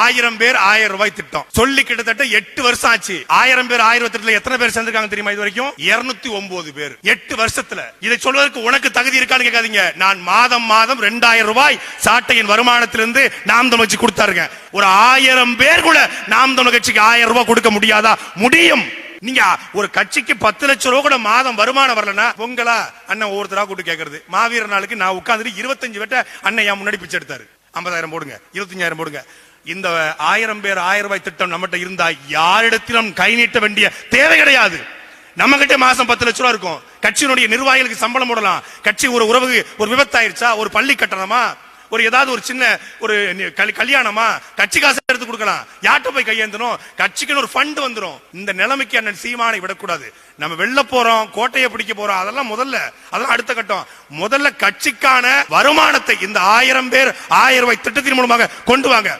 1000 பேர் 1000 ரூபாய் திட்டம் சொல்லி கிட்டத்தட்ட 8 வருஷம் ஆச்சு. 1000 பேர் 1000 திட்டத்துல எத்தனை பேர் சேர்ந்திருக்காங்க தெரியுமா? இது வரைக்கும் 209 பேர் 8 வருஷத்துல. இதை சொல்வதற்கு உனக்கு தகுதி இருக்கான்னு கேட்காதீங்க. நான் மாதம் 2000 ரூபாய் சாட்டையின் வருமானத்திலிருந்து நாம் தமிழ் கட்சி கொடுத்தாருங்க. ஒரு 1000 பேர் கூட நாம் தமிழ் கட்சிக்கு 1000 ரூபாய் கொடுக்க முடியாதா? முடியும். நீங்க ஒரு கட்சிக்கு 10 லட்சம் ரூபாய் கூட மாதம் வருமானம் வரலன்னா பொங்கலா அண்ணன் ஒவ்வொருத்தரா கூட்டு கேட்கறது. மாவீர நாளுக்கு நான் உட்கார்ந்து 25 வெட்ட அண்ணன் என் முன்னாடி பிச்சை எடுத்தாரு. 50,000 போடுங்க, 25,000 போடுங்க. இந்த 1000 பேர் 1000 ரூபாய் திட்டம் நம்மகிட்ட இருந்தா யாரிடத்திலும் கை நீட்ட வேண்டிய தேவை கிடையாது. நம்ம கிட்ட மாசம் 10 லட்சம் ரூபாய் இருக்கும். கட்சியினுடைய நிர்வாகிகளுக்கு சம்பளம் போடலாம். கட்சி ஒரு உறவு ஒரு விபத்தாயிருச்சா, ஒரு பள்ளி கட்டணமா, ஒரு ஏதாவது ஒரு சின்ன ஒரு கல்யாணமா, கட்சி காசு எடுத்து கொடுக்கலாம். யார்கிட்ட போய் கையேந்தணும்? கட்சிக்கு ஒரு ஃபண்ட் வந்துடும். இந்த நிலைமைக்கு அண்ணன் சீமானை விடக்கூடாது. நம்ம வெல்ல போறோம், கோட்டையை பிடிக்க போறோம், அதெல்லாம் அடுத்த கட்டம். முதல்ல கட்சிக்கான வருமானத்தை இந்த 1000 பேர் 1000 ரூபாய் திட்டத்தின் மூலமாக கொண்டு வாங்க.